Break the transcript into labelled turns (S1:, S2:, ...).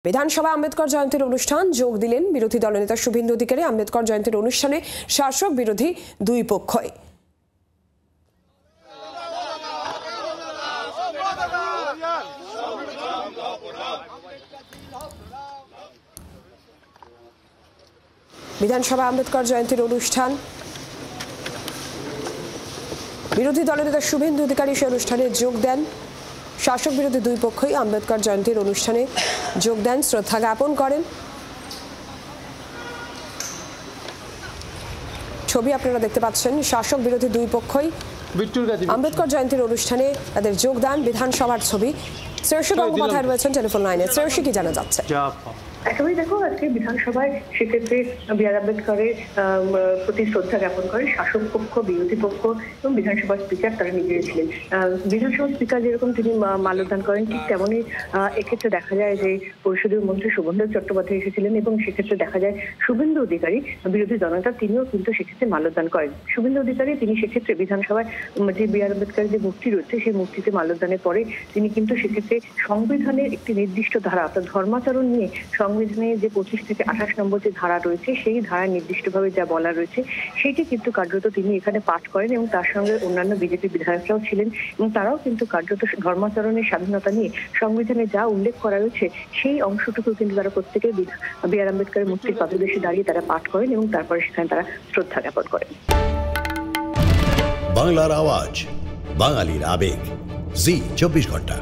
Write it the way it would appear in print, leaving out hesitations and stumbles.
S1: বিধানসভা আম্বেদকর জয়ন্তীর অনুষ্ঠান যোগ দিলেন বিরোধী দলনেতা শুভেন্দু অধিকারী। আম্বেদকর জয়ন্তীর অনুষ্ঠানে শাসক বিরোধী দুই পক্ষই। বিধানসভা আম্বেদকর জয়ন্তীর অনুষ্ঠান, বিরোধী দলনেতা শুভেন্দু অধিকারী সে অনুষ্ঠানে যোগ দেন। শাসক বিরোধী দুই পক্ষই আম্বেদকর জয়ন্তীর অনুষ্ঠানে যোগ দেন, শ্রদ্ধা জ্ঞাপন করেন। ছবি আপনারা দেখতে পাচ্ছেন, শাসক বিরোধী দুই পক্ষই আম্বেদকর জয়ন্তীর অনুষ্ঠানে তাদের যোগদান। বিধানসভার ছবি। শ্রেয়সী গঙ্গোপাধ্যায় রয়েছেন টেলিফোন লাইনে। শ্রেয়সী, কি জানা যাচ্ছে?
S2: একেবারে দেখো, আজকে বিধানসভায় সেক্ষেত্রে বি আর আম্বেদকরের প্রতি শ্রদ্ধা জ্ঞাপন করে শাসক পক্ষ, বিরোধী পক্ষ এবং বিধানসভার স্পিকার তারা নিজেরা ছিলেন। বিধানসভার স্পিকার যেরকম তিনি মাল্যদান করেন, ঠিক তেমনই এক্ষেত্রে দেখা যায় যে পরিষদীয় মন্ত্রী শোভনদেব চট্টোপাধ্যায় এসেছিলেন এবং সেক্ষেত্রে দেখা যায় শুভেন্দু অধিকারী বিরোধী দলনেতা তিনিও কিন্তু সেক্ষেত্রে মাল্যদান করেন। শুভেন্দু অধিকারী তিনি সেক্ষেত্রে বিধানসভায় যে বি আর আম্বেদকরের যে মূর্তি রয়েছে সেই মূর্তিতে মাল্যদানের পরে তিনি কিন্তু সেক্ষেত্রে সংবিধানের একটি নির্দিষ্ট ধারা অর্থাৎ ধর্মাচরণ নিয়ে সংবিধানে যে 25 থেকে 28 নম্বর যে ধারা রয়েছে সেই ধারায় নির্দিষ্টভাবে যা বলা রয়েছে সেটি কিন্তু কার্যত তিনি এখানে পাঠ করেন এবং তার সঙ্গে অন্যান্য বিজেপি বিধায়করাও ছিলেন এবং তারাও কিন্তু কার্যত ধর্মাচরণের স্বাধীনতা নিয়ে সংবিধানে যা উল্লেখ করা রয়েছে সেই অংশটুকু কিন্তু তারা প্রত্যেকে বি আর আম্বেদকরের মূর্তির পাদদেশে দাঁড়িয়ে তারা পাঠ করেন এবং তারপরে সেখানে তারা শ্রদ্ধা জ্ঞাপন করেন।
S3: বাংলার আওয়াজ, বাঙালির আবেগ, জি 24 ঘন্টা।